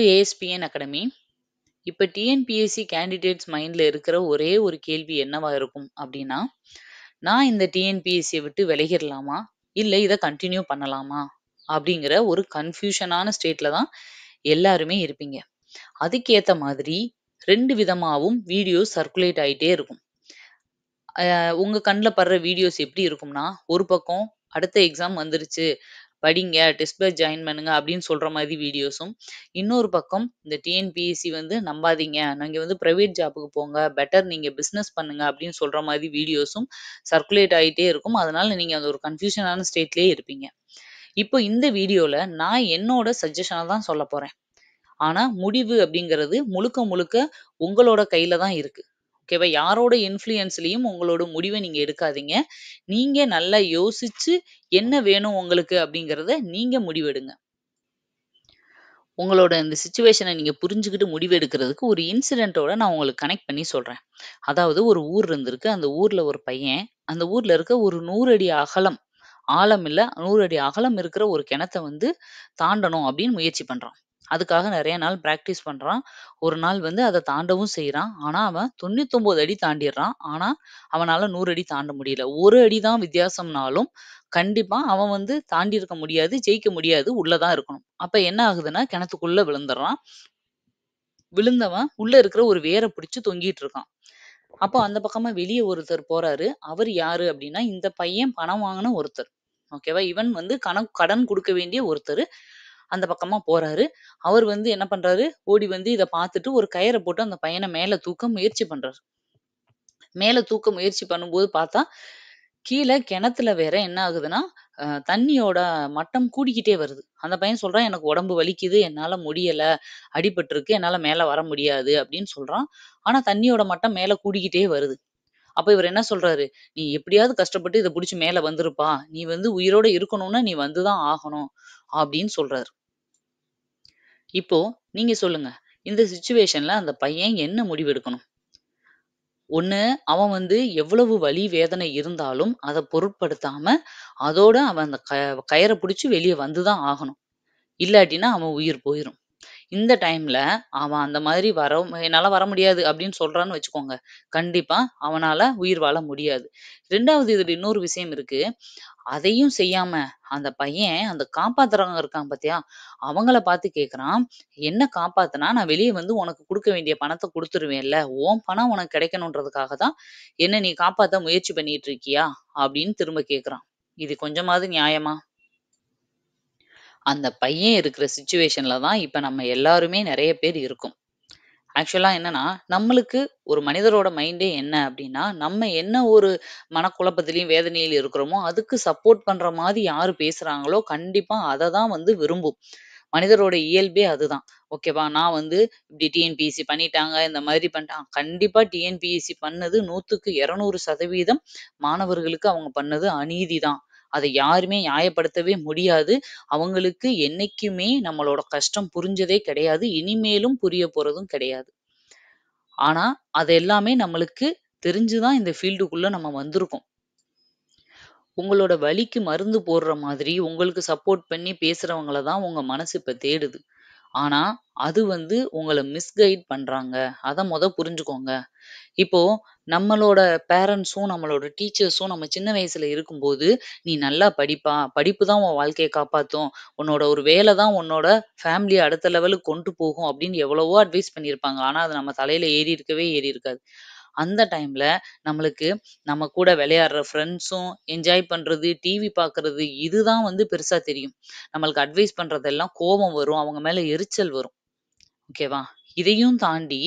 To ASPN academy. இப்ப TNPSC candidates மைண்ட்ல இருக்கிற ஒரே ஒரு கேள்வி என்னவா இருக்கும் அப்படின்னா, நான் இந்த டிஎன்பிஎஸ்சியை விட்டு விலகிடலாமா? இல்ல இத கன்டின்யூ பண்ணலாமா? அப்படிங்கிற ஒரு கன்ஃபியூஷனான ஸ்டேட்ல தான் எல்லாருமே இருப்பீங்க. அதுக்கேத்த மாதிரி 2 விதமாவும் வீடியோஸ் சர்க்குலேட் ஆயிட்டே இருக்கும். உங்க கண்ல படுற வீடியோஸ் எப்படி இருக்கும்னா, ஒரு பக்கம் அடுத்த எக்ஸாம் வந்துருச்சு. படிங்க, டெஸ்ட் பேட்ச் ஜாயின் பண்ணுங்க அப்படின்னு சொல்ற மாதிரி வீடியோஸும், இன்னொரு பக்கம் இந்த டிஎன்பிஎஸ்சி வந்து நம்பாதீங்க. நீங்க வந்து பிரைவேட் ஜாப்‌க்கு போங்க. பெட்டர் நீங்க பிசினஸ் பண்ணுங்க அப்படின்னு சொல்ற மாதிரி வீடியோஸும் சர்க்குலேட் ஆயிட்டே இருக்கும். அதனால நீங்க அந்த ஒரு கன்ஃப்யூஷனான ஸ்டேட்லயே இருப்பீங்க. இப்போ இந்த வீடியோல நான் என்னோட சஜஷன தான் சொல்லப் போறேன். ஆனா முடிவு அப்படிங்கிறது முழுக்க முழுக்க உங்களோட கையில தான் இருக்கு. ஓகேவா? யாரோட இன்ஃப்ளூயன்ஸ்லயும் உங்களோட முடிவ நீங்க எடுக்காதீங்க. நீங்க நல்லா யோசிச்சு என்ன வேணும் உங்களுக்கு அப்படிங்கிறத நீங்க முடிவெடுங்க. உங்களோட இந்த சிச்சுவேஷன நீங்க புரிஞ்சுகிட்டு முடிவெடுக்கிறதுக்கு ஒரு இன்சிடென்ட்டோட நான் உங்களுக்கு கனெக்ட் பண்ணி சொல்றேன். அதாவது ஒரு ஊர் இருந்திருக்கு. அந்த ஊர்ல ஒரு பையன், அந்த ஊர்ல இருக்க ஒரு 100 அடி அகலம், ஆழம் இல்ல 100 அடி அகலம் இருக்கிற ஒரு கிணத்த வந்து தாண்டணும் அப்படின்னு முயற்சி பண்றான். அதுக்காக நெறைய நாள் பிராக்டிஸ் பண்றான். ஒரு நாள் வந்து அத தாண்டவும் செய்றான். ஆனா அவன் 99 அடி தாண்டிர்றான். ஆனா அவனால 100 அடி தாண்ட முடியல. 1 அடி தான் வித்தியாசம்னாலும், கண்டிப்பா அவன் வந்து தாண்டியிருக்க முடியாது, ஜெயிக்க முடியாது. உள்ள தான் இருக்கணும். அப்ப என்ன ஆகுதுன்னா, கிணத்துக்குள்ள விழுந்துர்றான். விழுந்தவன் உள்ள இருக்கிற ஒரு வேர பிடிச்சு தொங்கிட்டு இருக்கான். அப்போ அந்த பக்கமா வெளிய ஒருத்தர் போறாரு. அவரு யாரு அப்டின்னா, இந்த பையன் பணம் வாங்குன ஒருத்தர். ஓகேவா? இவன் வந்து கடன் குடுக்க வேண்டிய ஒருத்தரு. அந்த பக்கமா போறாரு. அவர் வந்து என்ன பண்றாரு, ஓடி வந்து இத பார்த்துட்டு ஒரு கயர போட்டு அந்த பையன மேல தூக்க முயற்சி பண்றாரு. மேல தூக்க முயற்சி பண்ணும்போது பார்த்தா, கீழ கிணத்துல வேற என்ன ஆகுதுன்னா, தண்ணியோட மட்டம் கூடிக்கிட்டே வருது. அந்த பையன் சொல்றான், "எனக்கு உடம்பு வலிக்குது. என்னால முடியல. அடிபட்டுருக்கு. என்னால மேல வர முடியாது." அப்படின்னு சொல்றான். ஆனா தண்ணியோட மட்டம் மேல கூடிக்கிட்டே வருது. அப்ப இவரு என்ன சொல்றாரு, "நீ எப்படியாவது கஷ்டப்பட்டு இத புடிச்சு மேல வந்துருப்பா. நீ வந்து உயிரோட இருக்கணும்னா, நீ வந்து தான் ஆகணும்." அப்படின்னு சொல்றாரு. இப்போ நீங்க சொல்லுங்க. இந்த சிச்சுவேஷன்ல அந்த பையன் என்ன முடிவு எடுக்கணும்? ஒண்ணு அவன் வந்து எவ்வளவு வலி, வேதனை இருந்தாலும் அத பொருட்படுத்தாம, அதோட அவன் அந்த கயற புடிச்சு வெளிய வந்து தான் ஆகணும். இல்லாட்டினா அவன் உயிர் போயிரும். இந்த டைம்ல அவன் அந்த மாதிரி என்னால வர முடியாது அப்படின்னு சொல்றான்னு வச்சுக்கோங்க. கண்டிப்பா அவனால உயிர் வாழ முடியாது. 2வது இதுல இன்னொரு விஷயம் இருக்கு. அதையும் செய்யாம அந்த பையன் அந்த காப்பாத்துறவங்க இருக்கான் பாத்தியா? அவங்கள பார்த்து கேட்குறான். "என்ன காப்பாத்துனா, நான் வெளிய வந்து உனக்கு குடுக்க வேண்டிய பணத்த குடுத்துருவேன்ல. உன் பணம் உனக்கு கிடைக்கணுன்றதுக்காக தான் என்ன நீ காப்பாத்த முயற்சி பண்ணிட்டு இருக்கியா?" அப்படின்னு திரும்ப கேட்குறான். இது கொஞ்சமாவது நியாயமா? அந்த பையன் இருக்கிற சிச்சுவேஷன்ல தான் இப்ப நம்ம எல்லாருமே நெறைய பேர் இருக்கோம். ஆக்சுவலா என்னன்னா, நம்மளுக்கு ஒரு மனிதரோட மைண்டே என்ன அப்டின்னா, நம்ம என்ன ஒரு மனக்குழப்பத்திலயும், வேதனையில இருக்கிறோமோ, அதுக்கு சப்போர்ட் பண்ற மாரி யாரு பேசுறாங்களோ, கண்டிப்பா அத தான் வந்து விரும்பும். மனிதரோட இயல்பே அதுதான். ஓகேவா? நான் வந்து இப்டி டிஎன்பிஎஸ்சி பண்ணிட்டாங்க, இந்த மாதிரி பண்ணிட்டாங்க. கண்டிப்பா டிஎன்பிஎஸ்சி பண்ணது 100க்கு 200% மாணவர்களுக்கு அவங்க பண்ணது அநீதி தான். அத யாருமே நியாயப்படுத்தவே முடியாது. அவங்களுக்கு என்னைக்குமே நம்மளோட கஷ்டம் புரிஞ்சதே கிடையாது. இனிமேலும் புரிய போறதும் கிடையாது. ஆனா, அது எல்லாமே நம்மளுக்கு தெரிஞ்சு தான் இந்த ஃபீல்டுக்குள்ள நம்ம வந்திருக்கோம். உங்களோட வலிக்கு மருந்து போடுற மாதிரி, உங்களுக்கு சப்போர்ட் பண்ணி பேசுறவங்கள தான் உங்க மனசு இப்ப தேடுது. ஆனா, அது வந்து உங்கள மிஸ்கைட் பண்றாங்க. அத புரிஞ்சுக்கோங்க. இப்போ நம்மளோட பேரண்ட்ஸும், நம்மளோட டீச்சர்ஸும் நம்ம சின்ன வயசுல இருக்கும்போது, "நீ நல்லா படிப்பா, படிப்பு தான் உன் வாழ்க்கைய காப்பாத்தும். உன்னோட ஒரு வேல தான் உன்னோட ஃபேமிலிய அடுத்த லெவலுக்கு கொண்டு போகும்." அப்படின்னு எவ்வளவோ அட்வைஸ் பண்ணியிருப்பாங்க. ஆனா, அது நம்ம தலையில ஏறி இருக்காது. அந்த டைம்ல நம்மளுக்கு நம்ம கூட விளையாடுற ஃப்ரெண்ட்ஸும், என்ஜாய் பண்றது, டிவி பார்க்கறது இதுதான் வந்து பெருசா தெரியும். நம்மளுக்கு அட்வைஸ் பண்றதெல்லாம் கோவம் வரும். அவங்க மேல எரிச்சல் வரும். ஓகேவா? இதையும் தாண்டி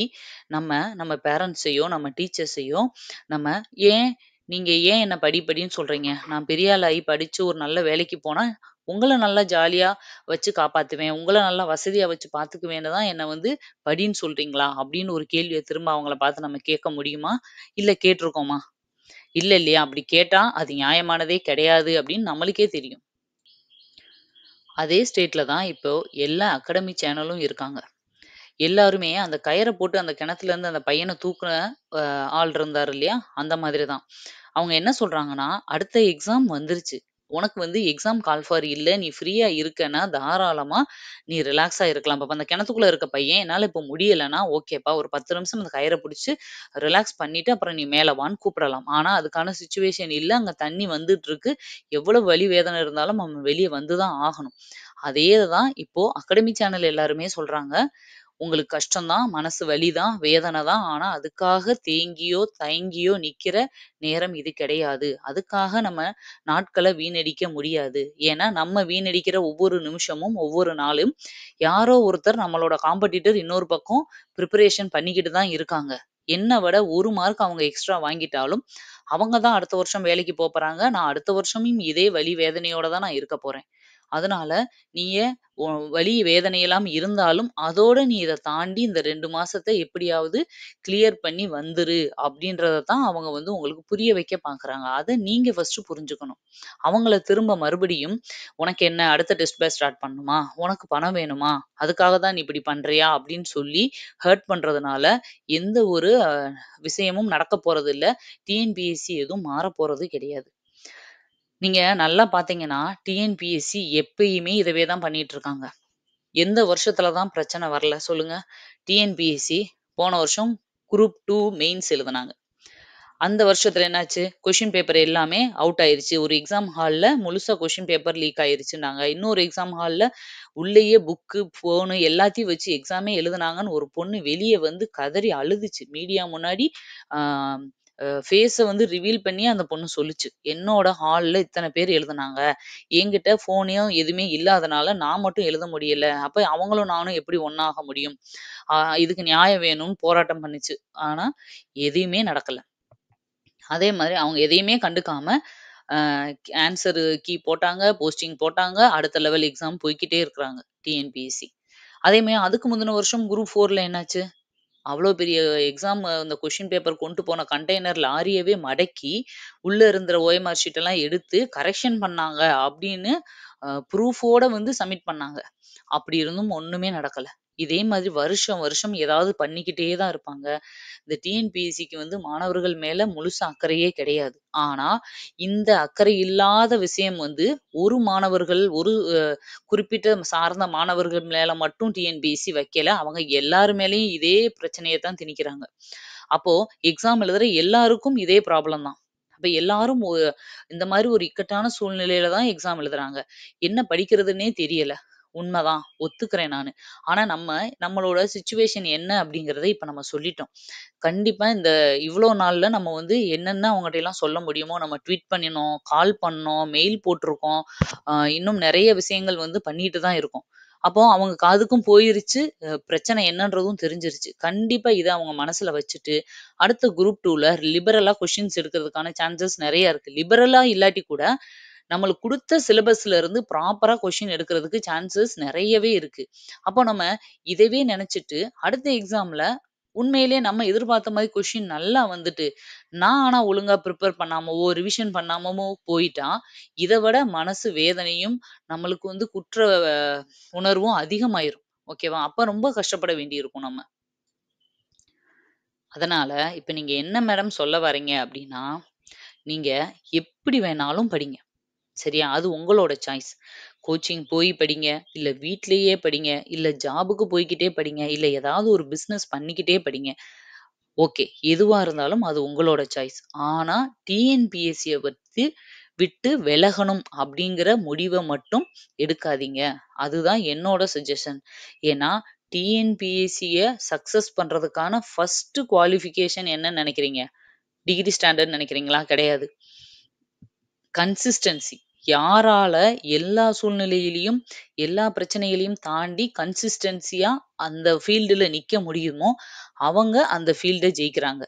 நம்ம நம்ம பேரண்ட்ஸையோ, நம்ம டீச்சர்ஸையோ நம்ம "ஏன் நீங்க ஏன் என்ன படி படின்னு சொல்றீங்க? நான் பெரிய ஆளாகி படிச்சு ஒரு நல்ல வேலைக்கு போனா, உங்கள நல்லா ஜாலியா வச்சு காப்பாத்துவேன். உங்கள நல்லா வசதியா வச்சு பார்த்துக்குவேன்னு தான் என்ன வந்து படின்னு சொல்றீங்களா?" அப்படின்னு ஒரு கேள்விய திரும்ப அவங்கள பார்த்து நம்ம கேட்க முடியுமா? இல்ல கேட்டுருக்கோமா? இல்ல இல்லையா? அப்படி கேட்டா அது நியாயமானதே கிடையாது அப்படின்னு நம்மளுக்கே தெரியும். அதே ஸ்டேட்ல தான் இப்போ எல்லா அகாடமி சேனலும் இருக்காங்க. எல்லாருமே அந்த கயர போட்டு அந்த கிணத்துலருந்து அந்த பையன தூக்குன அ ஆள் இருந்தாரு இல்லையா? அந்த மாதிரி தான். அவங்க என்ன சொல்றாங்கன்னா, "அடுத்த எக்ஸாம் வந்துருச்சு. உனக்கு வந்து எக்ஸாம் கால் ஃபார் இல்ல. நீ ஃப்ரீயா இருக்கன்னா, தாராளமா நீ ரிலாக்ஸா இருக்கலாம். பாப்பா அந்த கிணத்துக்குள்ள இருக்க பையன், என்னால இப்போ முடியலன்னா, ஓகேப்பா ஒரு 10 நிமிஷம் அந்த கயிற புடிச்சு ரிலாக்ஸ் பண்ணிட்டு, அப்புறம் நீ மேல வான்னு கூப்பிடலாம். ஆனா, அதுக்கான சிச்சுவேஷன் இல்ல. அங்க தண்ணி வந்துட்டுருக்கு. எவ்வளவு வலி, வேதனை இருந்தாலும் நம்ம வெளிய வந்து தான் ஆகணும். அதே தான் இப்போ அகாடமி சேனல் எல்லாருமே சொல்றாங்க. உங்களுக்கு கஷ்டம் தான், மனசு வலி தான், வேதனை தான். ஆனா, அதுக்காக தேங்கியோ, தயங்கியோ நிக்கிற நேரம் இது கிடையாது. அதுக்காக நம்ம நாட்கள வீணடிக்க முடியாது. ஏன்னா, நம்ம வீணடிக்கிற ஒவ்வொரு நிமிஷமும், ஒவ்வொரு நாளும் யாரோ ஒருத்தர் நம்மளோட காம்படிட்டர் இன்னொரு பக்கம் பிரிப்பரேஷன் பண்ணிக்கிட்டு தான் இருக்காங்க. என்ன விட 1 மார்க் அவங்க எக்ஸ்ட்ரா வாங்கிட்டாலும், அவங்க தான் அடுத்த வருஷம் வேலைக்கு போப்போறாங்க. நான் அடுத்த வருஷமும் இதே வலி, வேதனையோட தான் நான் இருக்க போறேன். அதனால நீங்க உ வலி, வேதனையெல்லாம் இருந்தாலும், அதோட நீ இத தாண்டி இந்த 2 மாசத்த எப்படியாவது கிளியர் பண்ணி வந்துரு அப்படின்றத தான் அவங்க வந்து உங்களுக்கு புரிய வைக்க பார்க்குறாங்க. அத நீங்க ஃபர்ஸ்ட்டு புரிஞ்சுக்கணும். அவங்கள திரும்ப மறுபடியும், "உனக்கு என்ன அடுத்த டெஸ்ட் பேட்ச் ஸ்டார்ட் பண்ணணுமா? உனக்கு பணம் வேணுமா? அதுக்காக தான் நீ இப்படி பண்றியா?" அப்படின்னு சொல்லி ஹர்ட் பண்றதுனால எந்த ஒரு விஷயமும் நடக்க போறதில்ல. டிஎன்பிஎஸ்சி எதுவும் மாறப்போறது கிடையாது. நீங்க நல்லா பார்த்தீங்கன்னா, டிஎன்பிஎஸ்சி எப்பயுமே இதவே தான் பண்ணிட்டு இருக்காங்க. எந்த வருஷத்துல தான் பிரச்சனை வரல சொல்லுங்க? டிஎன்பிஎஸ்சி போன வருஷம் குரூப் 2 மெயின்ஸ் எழுதுனாங்க. அந்த வருஷத்துல என்னாச்சு? கொஸ்டின் பேப்பர் எல்லாமே அவுட் ஆயிருச்சு. ஒரு எக்ஸாம் ஹால்ல முழுசா கொஸ்டின் பேப்பர் லீக் ஆயிருச்சுன்னாங்க. இன்னொரு எக்ஸாம் ஹால்ல உள்ளேயே புக்கு, ஃபோனு எல்லாத்தையும் வச்சு எக்ஸாமே எழுதுனாங்கன்னு ஒரு பொண்ணு வெளிய வந்து கதறி அழுதுச்சு. மீடியா முன்னாடி ஆ ஃபேஸ வந்து ரிவீல் பண்ணி அந்த பொண்ணு சொல்லுச்சு. "என்னோட ஹால்ல இத்தன பேர் எழுதுனாங்க. என்கிட்ட ஃபோனயும் எதுவுமே இல்லாதனால நான் மட்டும் எழுத முடியல. அப்ப அவங்களும் நானும் எப்படி ஒண்ணாக முடியும்? ஆ இதுக்கு நியாயம் வேணும்னு போராட்டம் பண்ணுச்சு." ஆனா எதையுமே நடக்கல. அதே மாதிரி அவங்க எதையுமே கண்டுக்காம, அ ஆன்ஸர் கீ போட்டாங்க, போஸ்டிங் போட்டாங்க. அடுத்த லெவல் எக்ஸாம் போய்க்கிட்டே இருக்கிறாங்க டிஎன்பிஎஸ்சி. அதே மாரி அதுக்கு முந்தின வருஷம் குரூப் 4ல என்னாச்சு? அவ்ளோ பெரிய எக்ஸாம் அந்த கொஸ்டின் பேப்பர் கொண்டு போன கண்டெய்னர் லாரியவே மடக்கி, உள்ள இருந்த ஓஎம்ஆர் ஷீட் எல்லாம் எடுத்து கரெக்ஷன் பண்ணாங்க அப்படின்னு ப்ரூஃபோட வந்து சப்மிட் பண்ணாங்க. அப்படி இருந்தும் ஒண்ணுமே நடக்கல. இதே மாதிரி வருஷம் வருஷம் ஏதாவது பண்ணிக்கிட்டே தான் இருப்பாங்க. இந்த டிஎன்பிஎஸ்சிக்கு வந்து மாணவர்கள் மேல முழுசா அக்கறையே கிடையாது. ஆனா, இந்த அக்கறை இல்லாத விஷயம் வந்து ஒரு மாணவர்கள், ஒரு குறிப்பிட்ட சார்ந்த மாணவர்கள் மேல மட்டும் டிஎன்பிஎஸ்சி வைக்கல. அவங்க எல்லார் மேலயும் இதே பிரச்சனைய தான் திணிக்கிறாங்க. அப்போ எக்ஸாம் எழுதுற எல்லாருக்கும் இதே ப்ராப்ளம் தான். அப்ப எல்லாரும் இந்த மாரி ஒரு இக்கட்டான சூழ்நிலையில தான் எக்ஸாம் எழுதுறாங்க. என்ன படிக்கிறதுன்னே தெரியல. உண்மதான். ஒத்துக்கிறேன் நானு. ஆனா நம்மளோட சிச்சுவேஷன் என்ன அப்படிங்கிறத இப்ப நம்ம சொல்லிட்டோம். கண்டிப்பா இந்த இவ்ளோ நாள்ல நம்ம வந்து என்னென்ன அவங்கட்டலாம் சொல்ல முடியுமோ நம்ம ட்வீட் பண்ணினோம், கால் பண்ணோம், மெயில் போட்டுருக்கோம். இன்னும் நெறைய விஷயங்கள் வந்து பண்ணிட்டு தான் இருக்கோம். அப்போ அவங்க காதுக்கும் போயிருச்சு. பிரச்சனை என்னன்றதும் தெரிஞ்சிருச்சு. கண்டிப்பா இத அவங்க மனசுல வச்சுட்டு, அடுத்த குரூப் 2ல லிபரலா கொஸ்டின்ஸ் எடுக்கிறதுக்கான சான்சஸ் நெறைய இருக்கு. லிபரலா இல்லாட்டி கூட, நம்மளுக்கு குடுத்த சிலபஸ்ல இருந்து ப்ராப்பரா கொஸ்டின் எடுக்கிறதுக்கு சான்சஸ் நெறையவே இருக்கு. அப்போ நம்ம இதவே நெனச்சுட்டு, அடுத்த எக்ஸாம்ல உண்மையிலேயே நம்ம எதிர்பார்த்த மாரி கொஸ்டின் நல்லா வந்துட்டு, நான் ஆனா ஒழுங்கா ப்ரிப்பேர் பண்ணாமவோ, ரிவிஷன் பண்ணாமமோ போயிட்டா, இத விட மனசு வேதனையும், நம்மளுக்கு வந்து குற்ற உணர்வும் அதிகமாயிரும். ஓகேவா? அப்ப ரொம்ப கஷ்டப்பட வேண்டியிருக்கும் நம்ம. அதனால, இப்ப நீங்க என்ன மேடம் சொல்ல வர்றீங்க அப்டின்னா, நீங்க எப்படி வேணாலும் படிங்க. சரியா? அது உங்களோட சாய்ஸ். கோச்சிங் போய் படிங்க, இல்ல வீட்லயே படிங்க, இல்ல ஜாபுக்கு போய்க்கிட்டே படிங்க, இல்ல ஏதாவது ஒரு பிசினஸ் பண்ணிக்கிட்டே படிங்க. ஓகே. எதுவா இருந்தாலும் அது உங்களோட சாய்ஸ். ஆனா, டிஎன்பிஎஸ்சிய பத்தி விட்டு விலகணும் அப்படிங்கிற முடிவ மட்டும் எடுக்காதீங்க. அதுதான் என்னோட சஜஷன். ஏன்னா, டிஎன்பிஎஸ்சிய சக்சஸ் பண்றதுக்கான ஃபர்ஸ்ட் குவாலிஃபிகேஷன் என்னன்னு நெனைக்கிறீங்க? டிகிரி ஸ்டாண்டர்ட்ன்னு நெனைக்கிறீங்களா? கிடையாது. கன்சிஸ்டன்சி. யாரால எல்லா சூழ்நிலையிலயும், எல்லா பிரச்சனைகளையும் தாண்டி கன்சிஸ்டன்சியா அந்த ஃபீல்டுல நிக்க முடியுமோ, அவங்க அந்த ஃபீல்ட ஜெயிக்கிறாங்க.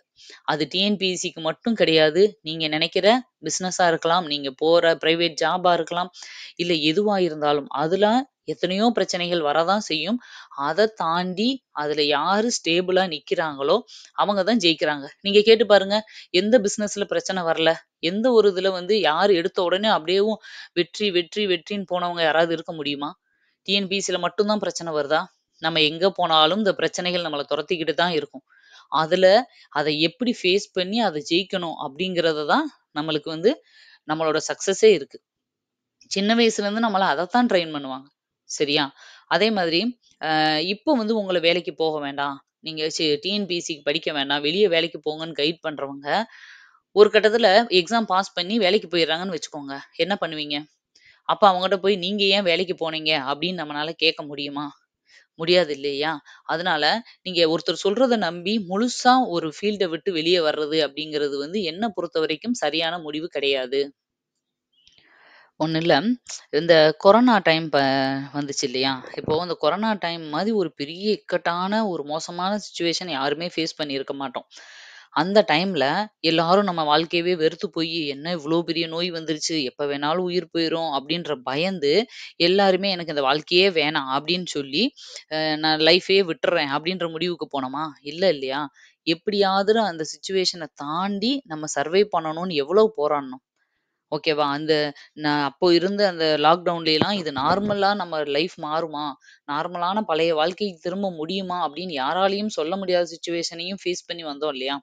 அது டிஎன்பிஎஸ்சிக்கு மட்டும் கிடையாது. நீங்க நினைக்கிற பிசினஸா இருக்கலாம், நீங்க போற பிரைவேட் ஜாபா இருக்கலாம், இல்ல எதுவா இருந்தாலும். அதுல எத்தனையோ பிரச்சனைகள் வரதான் செய்யும். அத தாண்டி அதுல யாரு ஸ்டேபிளா நிக்கிறாங்களோ, அவங்க தான் ஜெயிக்கிறாங்க. நீங்க கேட்டு பாருங்க, எந்த பிசினஸ்ல பிரச்சனை வரல? எந்த ஒரு இதுல வந்து யாரு எடுத்த உடனே அப்படியேவும் வெற்றி, வெற்றி, வெற்றின்னு போனவங்க யாராவது இருக்க முடியுமா? டிஎன்பிஎஸ்சில மட்டும் தான் பிரச்சனை வருதா? நம்ம எங்க போனாலும் இந்த பிரச்சனைகள் நம்மள தொரத்திக்கிட்டு தான் இருக்கும். அதுல அத எப்படி ஃபேஸ் பண்ணி அத ஜெயிக்கணும் அப்படிங்கிறத தான் நம்மளுக்கு வந்து நம்மளோட சக்சஸே இருக்கு. சின்ன வயசுலேருந்து நம்மள அதத்தான் ட்ரெயின் பண்ணுவாங்க. சரியா? அதே மாதிரி இப்போ வந்து உங்கள வேலைக்கு போக வேண்டாம். நீங்க டிஎன்பிஎஸ்சிக்கு படிக்க வேண்டாம். வெளிய வேலைக்கு போங்கன்னு கைட் பண்றவங்க, ஒரு கட்டத்தில எக்ஸாம் பாஸ் பண்ணி வேலைக்கு போயிடுறாங்கன்னு வச்சுக்கோங்க. என்ன பண்ணுவீங்க? அப்ப அவங்கட்ட போய் நீங்க ஏன் வேலைக்கு போனீங்க? அப்படின்னு நம்மனால கேட்க முடியுமா? முடியாது இல்லையா? அதனால நீங்க ஒருத்தர் சொல்றத நம்பி முழுசா ஒரு ஃபீல்ட விட்டு வெளிய வர்றது அப்படிங்கிறது வந்து என்ன பொறுத்தவரைக்கும் சரியான முடிவு கிடையாது. ஒண்ணும் இல்ல. இந்த கொரோனா டைம் வந்துச்சு இல்லையா? இப்போ இந்த கொரோனா டைம் மாரி ஒரு பெரிய இக்கட்டான ஒரு மோசமான சிச்சுவேஷன் யாருமே ஃபேஸ் பண்ணியிருக்க மாட்டோம். அந்த டைம்ல எல்லாரும் நம்ம வாழ்க்கையவே வெறுத்து போயி, "என்ன இவ்ளோ பெரிய நோய் வந்துருச்சு, எப்ப வேணாலும் உயிர் போயிரும்" அப்படின்ற பயந்து, எல்லாருமே "எனக்கு இந்த வாழ்க்கையே வேணாம்" அப்படின்னு சொல்லி, நான் லைஃபயே விட்டுர்றேன் அப்படின்ற முடிவுக்கு போனோமா? இல்ல இல்லையா? எப்படியாவது அந்த சிச்சுவேஷன தாண்டி நம்ம சர்வை பண்ணணும்னு எவ்வளோ போராடினோம். ஓகேவா? நான் அப்போ இருந்த அந்த லாக்டவுன்லேலாம் இது நார்மலா நம்ம லைஃப் மாறுமா? நார்மலான பழைய வாழ்க்கைக்கு திரும்ப முடியுமா? அப்படின்னு யாராலயும் சொல்ல முடியாத சிச்சுவேஷனையும் ஃபேஸ் பண்ணி வந்தோம் இல்லையா?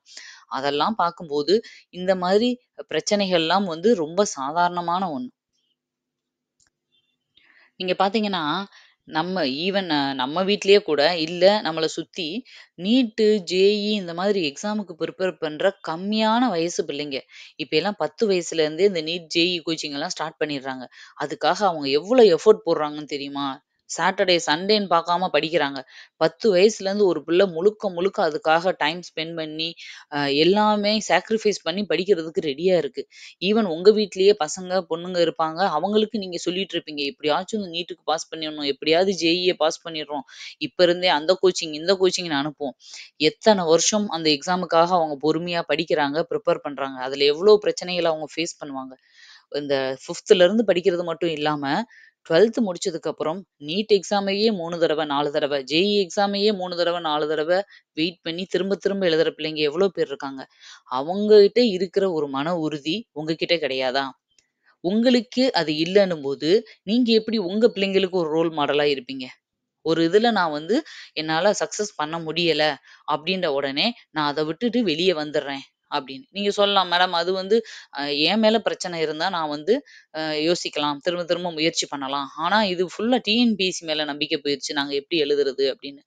அதெல்லாம் பார்க்கும்போது, இந்த மாதிரி பிரச்சனைகள்லாம் வந்து ரொம்ப சாதாரணமான ஒண்ணு. நீங்க பார்த்தீங்கன்னா, நம்ம ஈவன் நம்ம வீட்லயே கூட இல்ல நம்மள சுத்தி நீட்டு, ஜேஇ இந்த மாதிரி எக்ஸாமுக்கு ப்ரிப்பேர் பண்ற கம்மியான வயசு பிள்ளைங்க. இப்ப எல்லாம் 10 வயசுலேருந்தே இந்த நீட், ஜேஇ கோச்சிங் எல்லாம் ஸ்டார்ட் பண்ணிடுறாங்க. அதுக்காக அவங்க எவ்வளோ எஃபோர்ட் போடுறாங்கன்னு தெரியுமா? சாட்டர்டே, சண்டேன்னு பார்க்காம படிக்கிறாங்க. 10 வயசுலேருந்து ஒரு பிள்ளை முழுக்க முழுக்க அதுக்காக டைம் ஸ்பெண்ட் பண்ணி, எல்லாமே சாக்ரிஃபைஸ் பண்ணி படிக்கிறதுக்கு ரெடியா இருக்கு. ஈவன் உங்க வீட்லயே பசங்க, பொண்ணுங்க இருப்பாங்க. அவங்களுக்கு நீங்க சொல்லிட்டு இருப்பீங்க. எப்படியாச்சும் இந்த நீட்டுக்கு பாஸ் பண்ணிறணும். எப்படியாவது ஜேஇய பாஸ் பண்ணிடுறோம். இப்ப இருந்தே அந்த கோச்சிங், இந்த கோச்சிங்ன்னு அனுப்புவோம். எத்தன வருஷம் அந்த எக்ஸாமுக்காக அவங்க பொறுமையா படிக்கிறாங்க, ப்ரிப்பேர் பண்றாங்க. அதுல எவ்ளோ பிரச்சனைகள அவங்க ஃபேஸ் பண்ணுவாங்க. இந்த 5த்ல இருந்து படிக்கிறது மட்டும் இல்லாம, 12த் முடிச்சதுக்கப்புறம் நீட் எக்ஸாமையே 3 தடவ, 4 தடவ, ஜேஇ எக்ஸாமையே 3 தடவ, 4 தடவ வெயிட் பண்ணி திரும்ப திரும்ப எழுதுற பிள்ளைங்க எவ்ளோ பேர் இருக்காங்க. அவங்ககிட்ட இருக்கிற ஒரு மன உறுதி உங்ககிட்ட கிடையாதா? உங்களுக்கு அது இல்லன்னும்போது, நீங்க எப்படி உங்க பிள்ளைங்களுக்கு ஒரு ரோல் மாடலா இருப்பீங்க? ஒரு இதுல நான் வந்து என்னால சக்சஸ் பண்ண முடியல அப்படின்ற உடனே, நான் அத விட்டுட்டு வெளிய வந்துர்றேன் அப்படின்னு. நீங்க சொல்லலாம், மேடம் அது வந்து என் மேல பிரச்சனை இருந்தா நான் வந்து யோசிக்கலாம். திரும்ப திரும்ப முயற்சி பண்ணலாம். ஆனா இது ஃபுல்லா டிஎன்பிஎஸ்சி மேல நம்பிக்கை போயிருச்சு. நாங்க எப்படி எழுதுறது அப்படின்னு.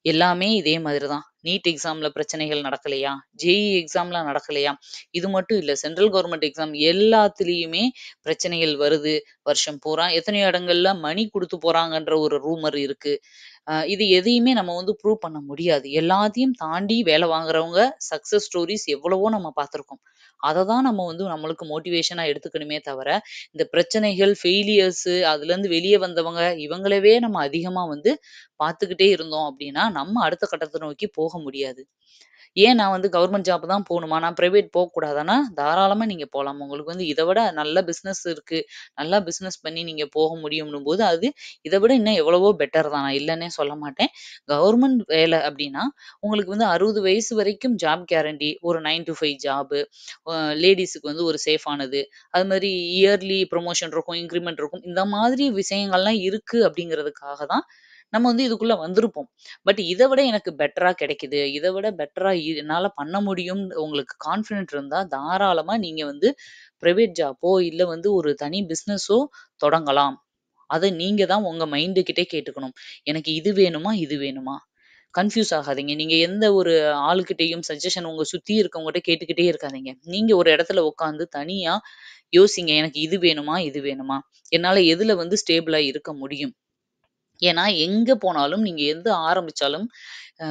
எல்லாமே இதே மாதிரி தான். நீட் எக்ஸாம்ல பிரச்சனைகள் நடக்கலையா? ஜேஇ எக்ஸாம்லாம் நடக்கலையா? இது மட்டும் இல்ல. சென்ட்ரல் கவர்ன்மென்ட் எக்ஸாம் எல்லாத்துலயுமே பிரச்சனைகள் வருது. வருஷம் பூரா எத்தனையோ இடங்கள்ல மணி குடுத்து போறாங்கன்ற ஒரு ரூமர் இருக்கு. இது எதையுமே நம்ம வந்து ப்ரூவ் பண்ண முடியாது. எல்லாத்தையும் தாண்டி வேலை வாங்குறவங்க சக்சஸ் ஸ்டோரீஸ் எவ்வளவோ நம்ம பார்த்துருக்கோம். அத தான் நம்ம வந்து நம்மளுக்கு மோட்டிவேஷனா எடுத்துக்கணுமே தவிர, இந்த பிரச்சனைகள், ஃபெயிலியர்ஸு அதுலருந்து வெளிய வந்தவங்க, இவங்களவே நம்ம அதிகமா வந்து பார்த்துக்கிட்டே இருந்தோம் அப்டின்னா, நம்ம அடுத்த கட்டத்த நோக்கி போக முடியாது. ஏன் நான் வந்து கவர்மெண்ட் ஜாப் தான் போணுமா? நான் பிரைவேட் போக்கூடாதான்னா, தாராளமா நீங்க போலாம். உங்களுக்கு வந்து இத விட நல்ல பிசினஸ் இருக்கு. நல்லா பிசினஸ் பண்ணி நீங்க போக முடியும்ன்னும்போது, அது இத விட இன்னும் எவ்வளவோ பெட்டர் தான். நான் இல்லன்னே சொல்ல மாட்டேன். கவர்மெண்ட் வேல அப்டின்னா, உங்களுக்கு வந்து 60 வயசு வரைக்கும் ஜாப் கேரண்டி. ஒரு 9 டூ 5 ஜாபு. லேடீஸுக்கு வந்து ஒரு சேஃபானது. அது மாரி இயர்லி ப்ரமோஷன் இருக்கும், இன்கிரிமென்ட் இருக்கும். இந்த மாதிரி விஷயங்கள்லாம் இருக்கு அப்டிங்கிறதுக்காக தான், நம்ம வந்து இதுக்குள்ள வந்திருப்போம். பட் இத விட எனக்கு பெட்டரா கிடைக்குது. இத விட பெட்டரா என்னால பண்ண முடியும்னு உங்களுக்கு கான்ஃபிடென்ட் இருந்தா, தாராளமா நீங்க வந்து பிரைவேட் ஜாப்போ, இல்ல வந்து ஒரு தனி பிசினஸோ தொடங்கலாம். அத நீங்க தான் உங்க மைண்ட் கிட்டே கேட்டுக்கணும். எனக்கு இது வேணுமா? இது வேணுமா? கன்ஃப்யூஸ் ஆகாதீங்க. நீங்க எந்த ஒரு ஆளுகிட்டயும் சஜஷன் உங்க சுத்தி இருக்கவங்ககிட்ட கேட்டுக்கிட்டே இருக்காதீங்க. நீங்க ஒரு இடத்துல உட்கார்ந்து தனியா யோசிங்க. எனக்கு இது வேணுமா? இது வேணுமா? என்னால எதுல வந்து ஸ்டேபிளா இருக்க முடியும்? ஏன்னா, எங்க போனாலும் நீங்க எது ஆரம்பிச்சாலும்,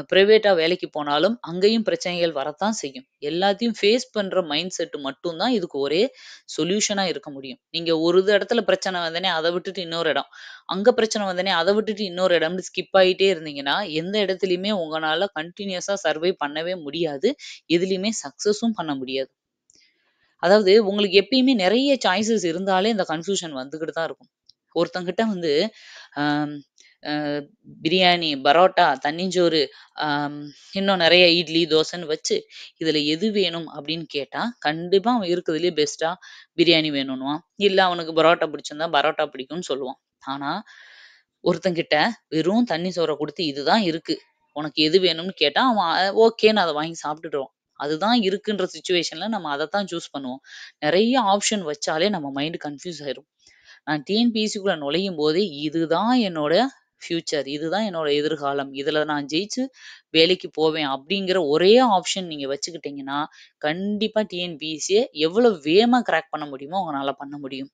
பிரைவேட்டா வேலைக்கு போனாலும், அங்கேயும் பிரச்சனைகள் வரத்தான் செய்யும். எல்லாத்தையும் ஃபேஸ் பண்ற மைண்ட் செட் மட்டும் தான் இதுக்கு ஒரே சொல்யூஷனா இருக்க முடியும். நீங்க ஒரு இடத்துல பிரச்சனை வந்தோனே, அத விட்டுட்டு இன்னொரு இடம். அங்க பிரச்சனை வந்தோனே, அத விட்டுட்டு இன்னொரு இடம்னு ஸ்கிப் ஆயிட்டே இருந்தீங்கன்னா, எந்த இடத்துலயுமே உங்கனால கன்டினியூஸா சர்வை பண்ணவே முடியாது. எதுலயுமே சக்சஸும் பண்ண முடியாது. அதாவது உங்களுக்கு எப்பயுமே நெறைய சாய்ஸஸ் இருந்தாலே இந்த கன்ஃப்யூஷன் வந்துகிட்டு தான் இருக்கும். ஒருத்தங்கிட்ட வந்து அம் அ பிரியாணி, பரோட்டா, தண்ணிச்சோறு, அம் இன்னும் நெறைய இட்லி, தோசைன்னு வச்சு, "இதுல எது வேணும்?" அப்படின்னு கேட்டா, கண்டிப்பா அவன் இருக்கிறதுலயே பெஸ்ட்டா பிரியாணி வேணுன்னுவான். இல்ல அவனுக்கு பரோட்டா பிடிச்சிருந்தா பரோட்டா பிடிக்கும்னு சொல்லுவான். ஆனா, ஒருத்தன்கிட்ட வெறும் தண்ணி சோற குடுத்து, "இதுதான் இருக்கு. உனக்கு எது வேணும்னு?" கேட்டா, அவன் ஓகேன்னு அத வாங்கி சாப்பிட்டுடுவான். அதுதான் இருக்குன்ற சிச்சுவேஷன்ல நம்ம அதத்தான் சூஸ் பண்ணுவோம். நெறைய ஆப்ஷன் வச்சாலே நம்ம மைண்ட் கன்ஃப்யூஸ் ஆயிரும். நான் டிஎன்பிஎஸ்சிக்குள்ள நுழையும்போதே, இதுதான் என்னோட ஃப்யூச்சர். இதுதான் என்னோட எதிர்காலம். இதுல நான் ஜெயிச்சு வேலைக்கு போவேன் அப்படிங்கிற ஒரே ஆப்ஷன் நீங்க வச்சுக்கிட்டீங்கன்னா, கண்டிப்பா டிஎன்பிஎஸ்சிய எவ்வளவு வேகமா கிராக் பண்ண முடியுமோ, உங்கனால பண்ண முடியும்.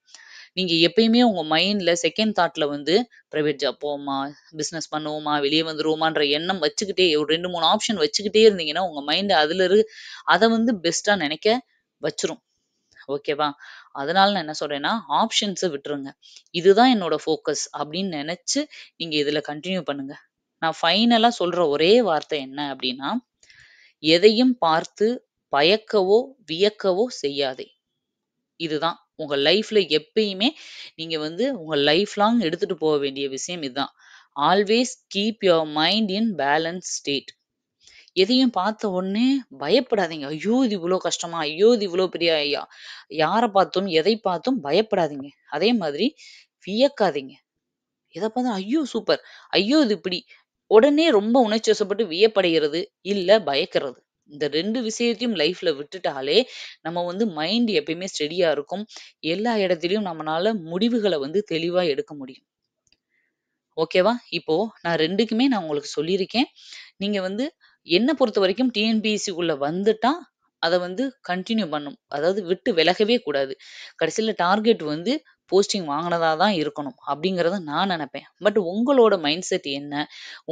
நீங்க எப்பயுமே உங்க மைண்ட்ல செகண்ட் தாட்ல வந்து பிரைவேட் ஜாப் போவோமா? பிசினஸ் பண்ணுவோமா? வெளிய வந்துருவோமான்ற எண்ணம் வச்சுக்கிட்டே ஒரு 2, 3 ஆப்ஷன் வச்சுக்கிட்டே இருந்தீங்கன்னா, உங்க மைண்ட் அத வந்து பெஸ்ட்டா நெனைக்க வச்சுரும். ஓகேவா? அதனால நான் என்ன சொல்றேன்னா, ஆப்ஷன்ஸ விட்டுருங்க. இதுதான் என்னோட ஃபோக்கஸ் அப்படின்னு நெனச்சு, நீங்க இதுல கன்டின்யூ பண்ணுங்க. நான் ஃபைனலா சொல்ற ஒரே வார்த்தை என்ன அப்படின்னா, எதையும் பார்த்து பயக்கவோ, வியக்கவோ செய்யாதே. இதுதான். உங்க லைஃப்ல எப்பயுமே நீங்க வந்து உங்க லைஃப் லாங் எடுத்துட்டு போக வேண்டிய விஷயம் இதுதான். Always keep your mind in balance state. எதையும் பார்த்த உடனே பயப்படாதீங்க. ஐயோ! இது இவ்ளோ கஷ்டமா? ஐயோ! இது இவ்ளோ பெரிய யார பார்த்தும், எதை பார்த்தும் பயப்படாதீங்க. அதே மாதிரி வியக்காதீங்க. எத பார்த்தும் ஐயோ! சூப்பர். ஐயோ! இது இப்படி. உடனே ரொம்ப உணர்ச்சி வசப்பட்டு வியப்படைகிறது, இல்ல பயக்கிறது. இந்த 2 விஷயத்தையும் லைஃப்ல விட்டுட்டாலே, நம்ம வந்து மைண்ட் எப்பயுமே ஸ்டெடியா இருக்கும். எல்லா இடத்திலயும் நம்மனால முடிவுகள வந்து தெளிவா எடுக்க முடியும். ஓகேவா? இப்போ நான் 2க்குமே நான் உங்களுக்கு சொல்லியிருக்கேன். நீங்க வந்து என்ன பொறுத்தவரைக்கும் டிஎன்பிஎஸ்சிக்குள்ள வந்துட்டா, அத வந்து கன்டின்யூ பண்ணும். அதாவது விட்டு விலகவே கூடாது. கடைசில டார்கெட் வந்து போஸ்டிங் வாங்குனதா தான் இருக்கணும். அப்படிங்கிறத நான் நெனப்பேன். பட் உங்களோட மைண்ட் செட் என்ன?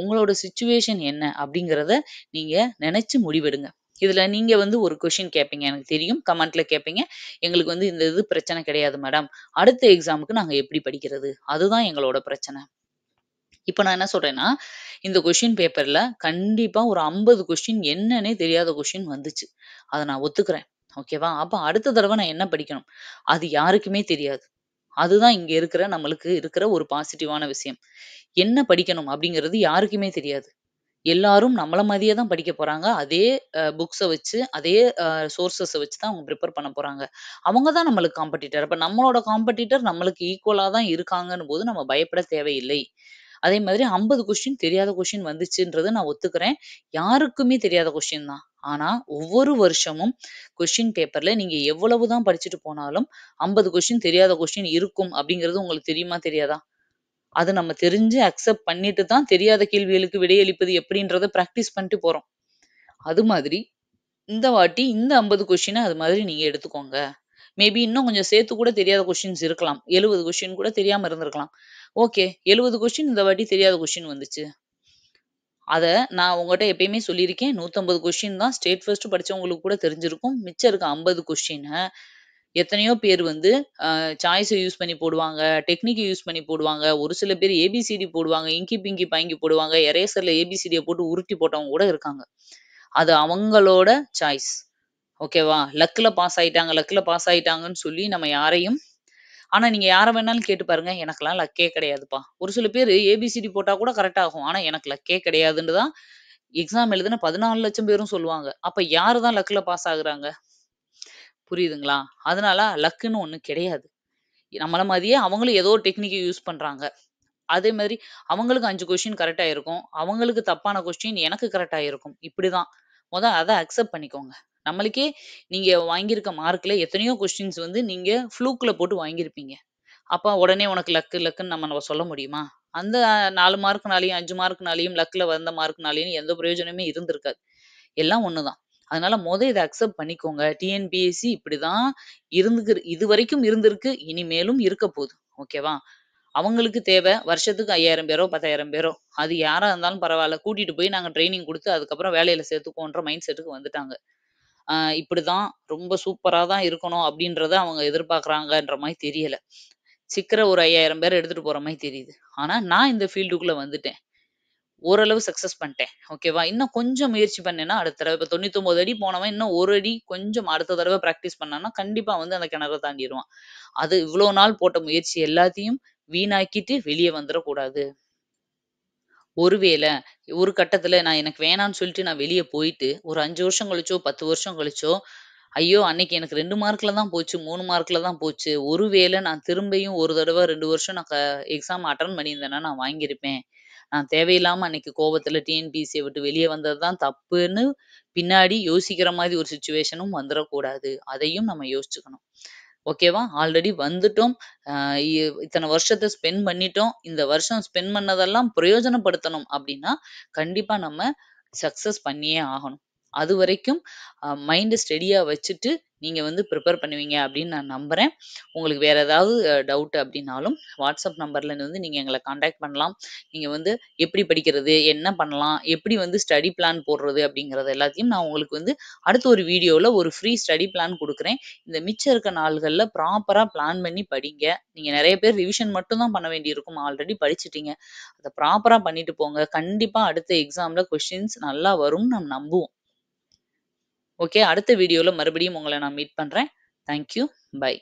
உங்களோட சிச்சுவேஷன் என்ன? அப்படிங்கிறத நீங்க நெனச்சு முடிவெடுங்க. இதுல நீங்க வந்து ஒரு கொஸ்டின் கேட்பீங்க. எனக்கு தெரியும். கமெண்ட்ல கேட்பீங்க. எங்களுக்கு வந்து இந்த இது பிரச்சனை கிடையாது மேடம். அடுத்த எக்ஸாம்க்கு நாங்க எப்படி படிக்கிறது? அதுதான் எங்களோட பிரச்சனை. இப்ப நான் என்ன சொல்றேன்னா, இந்த கொஸ்டின் பேப்பர்ல கண்டிப்பா ஒரு 50 கொஸ்டின் என்னன்னே தெரியாத கொஸ்டின் வந்துச்சு. அத நான் ஒத்துக்கிறேன். ஓகேவா? அப்ப அடுத்த தடவ நான் என்ன படிக்கணும்? அது யாருக்குமே தெரியாது. அதுதான் இங்க இருக்கிற நம்மளுக்கு இருக்கிற ஒரு பாசிட்டிவான விஷயம். என்ன படிக்கணும் அப்படிங்கிறது யாருக்குமே தெரியாது. எல்லாரும் நம்மள மாதிரியே தான் படிக்க போறாங்க. அதே புக்ஸ வச்சு, அதே சோர்ஸஸ வச்சு தான் அவங்க பிரிப்பேர் பண்ண போறாங்க. அவங்க தான் நம்மளுக்கு காம்படிட்டர். அப்ப நம்மளோட காம்படிட்டர் நம்மளுக்கு ஈக்குவலா தான் இருக்காங்கன்னும்போது நம்ம பயப்பட தேவையில்லை. அதே மாதிரி 50 கொஸ்டின் தெரியாத கொஸ்டின் வந்துச்சுன்றத நான் ஒத்துக்கிறேன். யாருக்குமே தெரியாத கொஸ்டின் தான். ஆனா, ஒவ்வொரு வருஷமும் கொஸ்டின் பேப்பர்ல நீங்க எவ்வளவு தான் படிச்சுட்டு போனாலும் 50 கொஸ்டின் தெரியாத கொஸ்டின் இருக்கும் அப்படிங்கிறது உங்களுக்கு தெரியுமா? தெரியாதா? அது நம்ம தெரிஞ்சு அக்செப்ட் பண்ணிட்டு தான் தெரியாத கேள்விகளுக்கு விடையளிப்பது எப்படின்றத பிராக்டிஸ் பண்ணிட்டு போறோம். அது மாதிரி இந்த வாட்டி இந்த 50 கொஸ்டின அது மாதிரி நீங்க எடுத்துக்கோங்க. மேபி இன்னும் கொஞ்சம் சேர்த்து கூட தெரியாத கொஸ்டின்ஸ் இருக்கலாம். 70 கொஸ்டின் கூட தெரியாம இருந்திருக்கலாம். ஓகே. 70 கொஸ்டின் இந்த வாட்டி தெரியாத கொஸ்டின் வந்துச்சு. அத நான் உங்கட்ட எப்பயுமே சொல்லியிருக்கேன். 150 கொஸ்டின் தான் ஸ்டேட் ஃபர்ஸ்ட் படிச்சவங்களுக்கு கூட தெரிஞ்சிருக்கும். மிச்சம் இருக்க 50 கொஸ்டின எத்தனையோ பேர் வந்து சாய்ஸ யூஸ் பண்ணி போடுவாங்க. டெக்னிக்க யூஸ் பண்ணி போடுவாங்க. ஒரு சில பேர் ஏபிசிடி போடுவாங்க. இங்கி, பிங்கி, பாங்கி போடுவாங்க. எரேசர்ல ஏபிசிடிய போட்டு உருட்டி போட்டவங்க கூட இருக்காங்க. அது அவங்களோட சாய்ஸ். ஓகேவா? லக்ல பாஸ் ஆயிட்டாங்கன்னு சொல்லி நம்ம யாரையும் ஆனா நீங்க யார வேணாலும் கேட்டு பாருங்க. எனக்கெல்லாம் லக்கே கிடையாதுப்பா. ஒரு சில பேரு ஏபிசிடி போட்டா கூட கரெக்ட் ஆகும். ஆனா எனக்கு லக்கே கிடையாதுன்னு தான் எக்ஸாம் எழுதுன 14,00,000 பேரும் சொல்லுவாங்க. அப்ப யாரு தான் லக்ல பாஸ் ஆகுறாங்க? புரியுதுங்களா? அதனால லக்குன்னு ஒண்ணு கிடையாது. நம்மள மாதிரியே அவங்களும் ஏதோ ஒரு டெக்னிக்க யூஸ் பண்றாங்க. அதே மாதிரி அவங்களுக்கு 5 கொஸ்டின் கரெக்ட்டா இருக்கும். அவங்களுக்கு தப்பான கொஸ்டின் எனக்கு கரெக்ட்டா இருக்கும். இப்படிதான். அத அக்செப்ட் பண்ணிக்கோங்க. நம்மளுக்கே நீங்க வாங்கியிருக்க மார்க்ல எத்தனையோ கொஸ்டின்ஸ் வந்து நீங்க ஃப்ளூக்ல போட்டு வாங்கியிருப்பீங்க. அப்ப உடனே உனக்கு லக்குன்னு நம்ம சொல்ல முடியுமா? அந்த 4 மார்க்னாலயும், 5 மார்க்னாலயும், லக்ல வந்த மார்க்னாலயும் எந்த பிரயோஜனமே இருந்திருக்காது. எல்லாம் ஒண்ணுதான். அதனால இத அக்செப்ட் பண்ணிக்கோங்க. டிஎன்பிஎஸ்சி இப்படிதான் இதுவரைக்கும் இருந்திருக்கு. இனிமேலும் இருக்க போது. ஓகேவா? அவங்களுக்கு தேவை வருஷத்துக்கு 5000 பேரோ, 10,000 பேரோ. அது யாரா இருந்தாலும் பரவால்ல. கூட்டிட்டு போய் நாங்க ட்ரெய்னிங் குடுத்து அதுக்கப்புறம் வேலையில சேர்த்துக்குவோன்ற மைண்ட் செட்டுக்கு வந்துட்டாங்க. இப்படிதான் ரொம்ப சூப்பரா தான் இருக்கணும் அப்படின்றத அவங்க எதிர்பார்க்குறாங்கன்ற மாரி தெரியல. சிக்கிற ஒரு 5000 பேர எடுத்துட்டு போற மாரி தெரியுது. ஆனா நான் இந்த ஃபீல்டுக்குள்ள வந்துட்டேன். ஓரளவு சக்சஸ் பண்ணிட்டேன். ஓகேவா? இன்னும் கொஞ்சம் முயற்சி பண்ணேன்னா, அடுத்த தடவ இப்ப 99 அடி போனவன் இன்னும் 1 அடி கொஞ்சம் அடுத்த தடவ பிராக்டிஸ் பண்ணான்னா, கண்டிப்பா வந்து அந்த கிணற தாண்டிருவான். அது இவ்ளோ நாள் போட்ட முயற்சி எல்லாத்தையும் வீணாக்கிட்டு வெளிய வந்துறக்கூடாது. ஒருவேள ஒரு கட்டத்துல நான் எனக்கு வேணான்னு சொல்லிட்டு நான் வெளிய போயிட்டு, ஒரு 5 வருஷம் கழிச்சோ, 10 வருஷம் கழிச்சோ, ஐயோ! அன்னைக்கு எனக்கு 2 மார்க்ல தான் போச்சு, 3 மார்க்ல தான் போச்சு. ஒருவேள நான் திரும்பியும் ஒரு தடவ 2 வருஷம் நான் எக்ஸாம் அட்டெண்ட் பண்ணியிருந்தேன்னா, நான் வாங்கியிருப்பேன். நான் தேவையில்லாம அன்னைக்கு கோவத்துல டிஎன்பிஎஸ்சிய விட்டு வெளிய வந்தது தான் தப்புன்னு பின்னாடி யோசிக்கிற மாரி ஒரு சிச்சுவேஷனும் வந்துறக்கூடாது. அதையும் நம்ம யோசிச்சுக்கணும். ஓகேவா? ஆல்ரெடி வந்துட்டோம். அ இ இத்தன வருஷத்த ஸ்பெண்ட் பண்ணிட்டோம். இந்த வருஷம் ஸ்பெண்ட் பண்ணதெல்லாம் பிரயோஜனப்படுத்தணும் அப்டின்னா, கண்டிப்பா நம்ம சக்சஸ் பண்ணியே ஆகணும். அதுவரைக்கும் மைண்ட ஸ்டெடியா வச்சுட்டு, நீங்க வந்து ப்ரிப்பேர் பண்ணுவீங்க அப்டின்னு நான் நம்புறேன். உங்களுக்கு வேற ஏதாவது டவுட் அப்டின்னாலும், வாட்ஸ்அப் நம்பர்ல வந்து நீங்க எங்கள கான்டாக்ட் பண்ணலாம். நீங்க வந்து எப்படி படிக்கிறது? என்ன பண்ணலாம்? எப்படி வந்து ஸ்டடி பிளான் போடுறது? அப்படிங்கிறது எல்லாத்தையும் நான் உங்களுக்கு வந்து அடுத்த ஒரு வீடியோல ஒரு ஃப்ரீ ஸ்டடி பிளான் குடுக்குறேன். இந்த மிச்சம் இருக்க நாள்கள்ல ப்ராப்பரா பிளான் பண்ணி படிங்க. நீங்க நெறைய பேர் ரிவிஷன் மட்டும் தான் பண்ண வேண்டியிருக்கும். ஆல்ரெடி படிச்சுட்டீங்க. அத ப்ராப்பரா பண்ணிட்டு போங்க. கண்டிப்பா அடுத்த எக்ஸாம்ல கொஸ்டின்ஸ் நல்லா வரும்னு நம்ம நம்புவோம். ஓகே. அடுத்த வீடியோல மறுபடியும் உங்கள நான் மீட் பண்றேன். Thank you. பை.